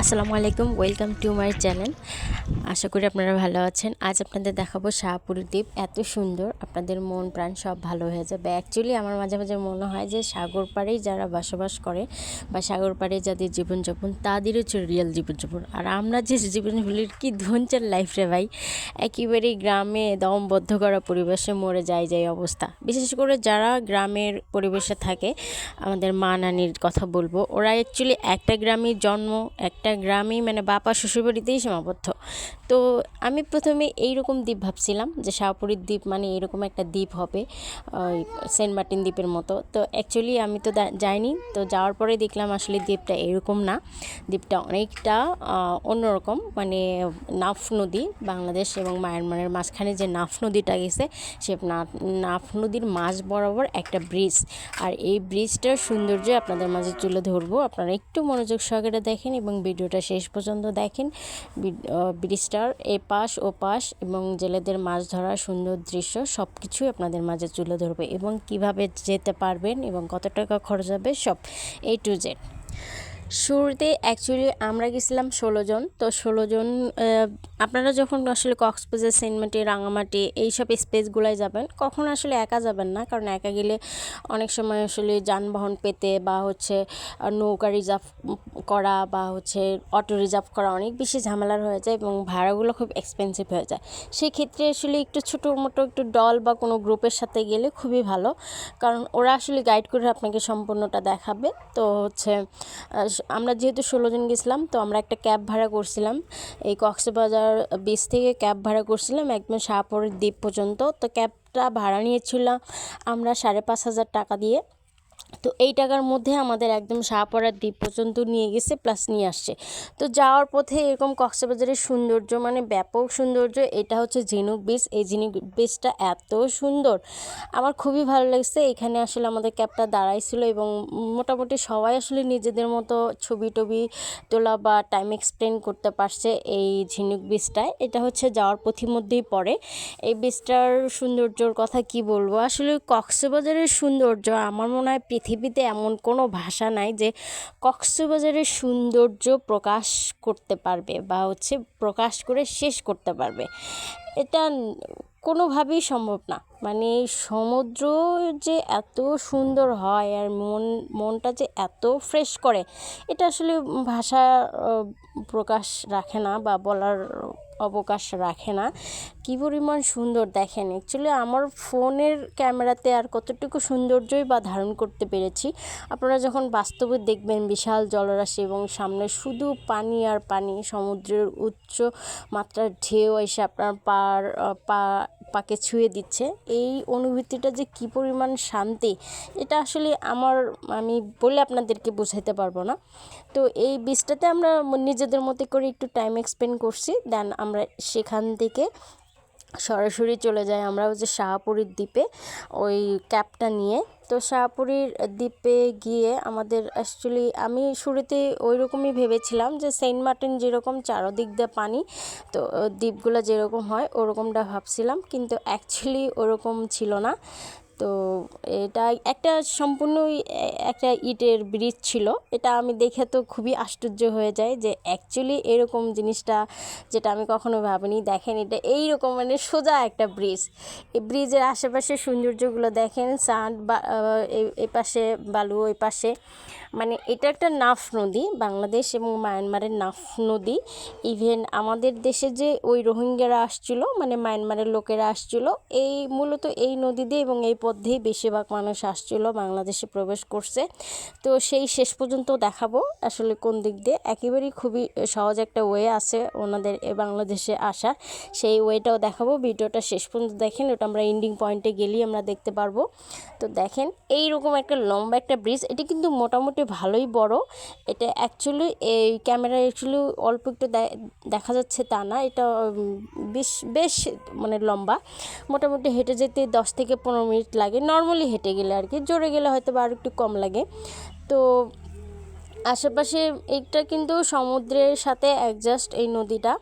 আসসালামু আলাইকুম, welcome to my channel. আশা করি আপনারা ভালো আছেন। আজ আপনাদের দেখাবো শাহপুরীর দ্বীপ। এত সুন্দর, আপনাদের মন প্রাণ সব ভালো হয়ে যাবে। অ্যাকচুয়ালি আমার মাঝে মাঝে মনে হয় যে সাগর পাড়েই যারা বসবাস করে বা সাগর পাড়ে যাদের জীবনযাপন, তাদেরই হচ্ছে রিয়েল জীবনযাপন। আর আমরা যে জীবনগুলির কি ধনচার লাইফ রে ভাই, একেবারেই গ্রামে দমবদ্ধ করা পরিবেশে মরে যাই অবস্থা। বিশেষ করে যারা গ্রামের পরিবেশে থাকে, আমাদের মা নানির কথা বলবো, ওরা অ্যাকচুয়ালি একটা গ্রামেই জন্ম, একটা গ্রামেই মানে বাপা শ্বশুরবাড়িতেই সীমাবদ্ধ। তো আমি প্রথমে এইরকম দ্বীপ ভাবছিলাম যে শাহপুরীর দ্বীপ মানে এরকম একটা দ্বীপ হবে, ওই সেন্ট মার্টিন দ্বীপের মতো। তো অ্যাকচুয়ালি আমি তো যাইনি, তো যাওয়ার পরে দেখলাম আসলে দ্বীপটা এরকম না। দ্বীপটা অনেকটা অন্যরকম, মানে নাফ নদী, বাংলাদেশ এবং মায়ানমারের মাঝখানে যে নাফ নদীটা গেছে, সে নাফ নদীর মাঝ বরাবর একটা ব্রিজ। আর এই ব্রিজটার সৌন্দর্য আপনাদের মাঝে তুলে ধরবো, আপনারা একটু মনোযোগ সহকারে দেখেন এবং ভিডিওটা শেষ পর্যন্ত দেখেন। ব্রিজটার এপাশ ওপাশ এবং জেলেদের মাছ ধরার সুন্দর দৃশ্য সব কিছুই আপনাদের মাঝে তুলে ধরবে, এবং কিভাবে যেতে পারবেন এবং কত টাকা খরচ হবে সব A to Z। শুরুতে অ্যাকচুয়ালি আমরা গেছিলাম 16 জন। তো 16 জন, আপনারা যখন আসলে কক্সবাজার, সেন্ট মার্টিন, রাঙামাটি এইসব স্পেসগুলোয় যাবেন, কখনো আসলে একা যাবেন না, কারণ একা গেলে অনেক সময় আসলে যানবাহন পেতে বা হচ্ছে নৌকা রিজার্ভ করা বা হচ্ছে অটো রিজার্ভ করা অনেক বেশি ঝামেলার হয়ে যায় এবং ভাড়াগুলো খুব এক্সপেন্সিভ হয়ে যায়। সেই ক্ষেত্রে আসলে একটু ছোটো মোটো একটু দল বা কোনো গ্রুপের সাথে গেলে খুবই ভালো, কারণ ওরা আসলে গাইড করে আপনাকে সম্পূর্ণটা দেখাবে। তো হচ্ছে আমরা যেহেতু 16 জন গেছিলাম, তো আমরা একটা ক্যাব ভাড়া করছিলাম, এই কক্সবাজার বিচ থেকে ক্যাব ভাড়া করছিলাম একদম শাহপুরীর দ্বীপ পর্যন্ত। তো ক্যাবটা ভাড়া নিয়েছিলাম আমরা 5,500 টাকা দিয়ে। তো এই টাকার মধ্যে আমাদের একদম শাহপরার দ্বীপ পর্যন্ত নিয়ে গেছে, প্লাস নিয়ে আসছে। তো যাওয়ার পথে এরকম কক্সবাজারের সৌন্দর্য মানে ব্যাপক সৌন্দর্য। এটা হচ্ছে ঝিনুক বিচ। এই ঝিনুক বিচটা এত সুন্দর, আমার খুবই ভালো লাগছে। এখানে আসলে আমাদের ক্যাবটা দাঁড়াইছিল এবং মোটামুটি সবাই আসলে নিজেদের মতো ছবি টবি তোলা বা টাইম এক্সপ্লেন করতে পারছে এই ঝিনুক বিচটায়। এটা হচ্ছে যাওয়ার পথির মধ্যেই পড়ে। এই বিচটার সৌন্দর্যর কথা কি বলবো, আসলে কক্সবাজারের সৌন্দর্য আমার মনে হয় পৃথিবীতে এমন কোনো ভাষা নাই যে কক্সবাজারের সৌন্দর্য প্রকাশ করতে পারবে বা হচ্ছে প্রকাশ করে শেষ করতে পারবে। এটা কোনোভাবেই সম্ভব না। মানে সমুদ্র যে এত সুন্দর হয় আর মনটা যে এত ফ্রেশ করে, এটা আসলে ভাষা প্রকাশ রাখে না বা বলার অবকাশ রাখে না। কী পরিমাণ সুন্দর দেখেন। অ্যাকচুয়ালি আমার ফোনের ক্যামেরাতে আর কতটুকু সৌন্দর্যই বা ধারণ করতে পেরেছি, আপনারা যখন বাস্তবে দেখবেন বিশাল জলরাশি এবং সামনে শুধু পানি আর পানি, সমুদ্রের উচ্চ মাত্রার ঢেউ এসে আপনার পাকে ছুঁয়ে দিচ্ছে, এই অনুভূতিটা যে কী পরিমাণ শান্তি, এটা আসলে আমি বলে আপনাদেরকে বোঝাতে পারবো না। তো এই বিচটাতে আমরা নিজেদের মতো করে একটু টাইম এক্সপেন্ড করছি, দেন আমরা সেখান থেকে সরাসরি চলে যাই আমরা হচ্ছে শাহপুরীর দ্বীপে ওই ক্যাবটা নিয়ে। তো শাহপুরীর দ্বীপে গিয়ে আমাদের অ্যাকচুয়ালি আমি শুরুতে ওই রকমই ভেবেছিলাম যে সেন্ট মার্টিন যেরকম চারদিক দিয়ে পানি, তো দ্বীপগুলো যেরকম হয় ওরকমটা ভাবছিলাম, কিন্তু অ্যাকচুয়ালি ওরকম ছিল না। তো এটা একটা সম্পূর্ণই একটা ইটের ব্রিজ ছিল। এটা আমি দেখে তো খুবই আশ্চর্য হয়ে যায় যে অ্যাকচুয়ালি এরকম জিনিসটা, যেটা আমি কখনো ভাবিনি। দেখেন, এটা এইরকম মানে সোজা একটা ব্রিজ। এই ব্রিজের আশেপাশে সৌন্দর্যগুলো দেখেন, সান্ড বা এই পাশে বালু, ওই পাশে, মানে এটা একটা নাফ নদী, বাংলাদেশ এবং মায়ানমারের নাফ নদী। ইভেন আমাদের দেশে যে ওই রোহিঙ্গারা আসছিল, মানে মায়ানমারের লোকেরা আসছিল, এই মূলত এই নদী দিয়ে এবং এই পথ দিয়েই বেশিরভাগ মানুষ আসছিল, বাংলাদেশে প্রবেশ করছে। তো সেই শেষ পর্যন্ত দেখাবো আসলে কোন দিক দিয়ে, একেবারেই খুবই সহজ একটা ওয়ে আছে ওনাদের বাংলাদেশে আসার, সেই ওয়েটাও দেখাবো। ভিডিওটা শেষ পর্যন্ত দেখেন, ওটা আমরা এন্ডিং পয়েন্টে গেলেই আমরা দেখতে পারবো। তো দেখেন এইরকম একটা লম্বা একটা ব্রিজ, এটি কিন্তু মোটামুটি ভালোই বড়। এটা অ্যাকচুয়ালি এই ক্যামেরায় অ্যাকচুয়ালি অল্প একটু দেখা যাচ্ছে তা না, এটা বেশ মানে লম্বা। মোটামুটি হেঁটে যেতে 10 থেকে 15 মিনিট লাগে, নর্মালি হেঁটে গেলে আর কি, জোরে গেলে হয়তো বা আর একটু কম লাগে। তো আশেপাশে এটা কিন্তু সমুদ্রের সাথে অ্যাডজাস্ট এই নদীটা,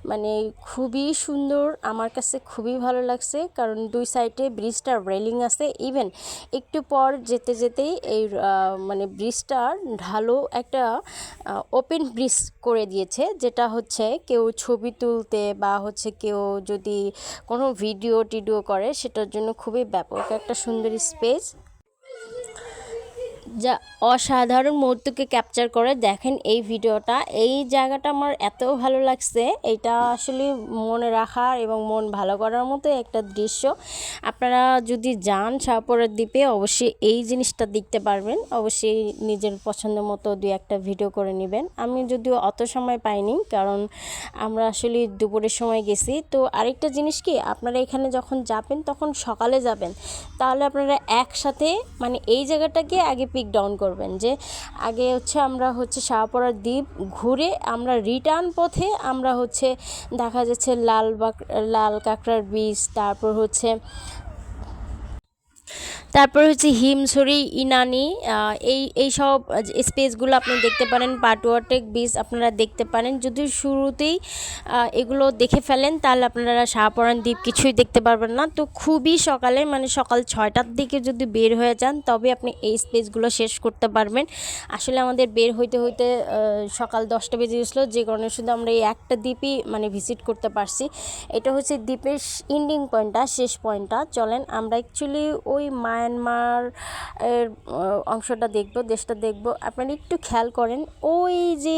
মানে খুবই সুন্দর, আমার কাছে খুবই ভালো লাগছে। কারণ দুই সাইডে ব্রিজটার রেলিং আছে, ইভেন একটু পর যেতে যেতেই এই মানে ব্রিজটার ঢালু একটা ওপেন ব্রিজ করে দিয়েছে, যেটা হচ্ছে কেউ ছবি তুলতে বা হচ্ছে কেউ যদি কোনো ভিডিও টিডিও করে সেটার জন্য খুবই ব্যাপক একটা সুন্দর স্পেস, যা অসাধারণ মুহূর্তকে ক্যাপচার করে। দেখেন এই ভিডিওটা, এই জায়গাটা আমার এত ভালো লাগছে, এটা আসলে মনে রাখার এবং মন ভালো করার মতো একটা দৃশ্য। আপনারা যদি যান শাহপরার দ্বীপে অবশ্যই এই জিনিসটা দেখতে পারবেন, অবশ্যই নিজের পছন্দ মতো দুই একটা ভিডিও করে নেবেন। আমি যদিও অত সময় পাইনি, কারণ আমরা আসলে দুপুরের সময় গেছি। তো আরেকটা জিনিস কি, আপনারা এখানে যখন যাবেন তখন সকালে যাবেন, তাহলে আপনারা একসাথে মানে এই জায়গাটাকে আগে পিক ডাউন করবেন, যে আগে হচ্ছে আমরা হচ্ছে শাহপরার দ্বীপ ঘুরে আমরা রিটার্ন পথে আমরা হচ্ছে দেখা যাচ্ছে লাল কাঁকড়ার বীচ, তারপর হচ্ছে হিমছড়ি, ইনানি, এই সব স্পেসগুলো আপনি দেখতে পারেন। পাটুয়াটেক বিচ আপনারা দেখতে পারেন। যদি শুরুতেই এগুলো দেখে ফেলেন তাহলে আপনারা শাহপরান দ্বীপ কিছুই দেখতে পারবেন না। তো খুবই সকালে মানে সকাল 6টার দিকে যদি বের হয়ে যান তবে আপনি এই স্পেসগুলো শেষ করতে পারবেন। আসলে আমাদের বের হইতে হইতে সকাল 10টা বেজে গেছিলো, যে কারণে শুধু আমরা এই একটা দ্বীপই মানে ভিজিট করতে পারছি। এটা হচ্ছে দ্বীপের এন্ডিং পয়েন্টটা, শেষ পয়েন্টটা। চলেন আমরা অ্যাকচুয়ালি ওই মায়ানমার এর অংশটা দেখব, দেশটা দেখব। আপনারা একটু খেয়াল করেন, ওই যে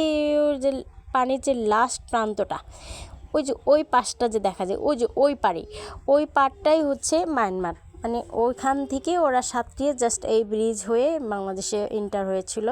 পানির যে লাস্ট প্রান্তটা, ওই যে ওই পাশটা যে দেখা যায়, ওই যে ওই পাড়টাই হচ্ছে মায়ানমার। মানে ওইখান থেকে ওরা সাঁতরিয়ে জাস্ট এই ব্রিজ হয়ে বাংলাদেশে এন্টার হয়েছিল।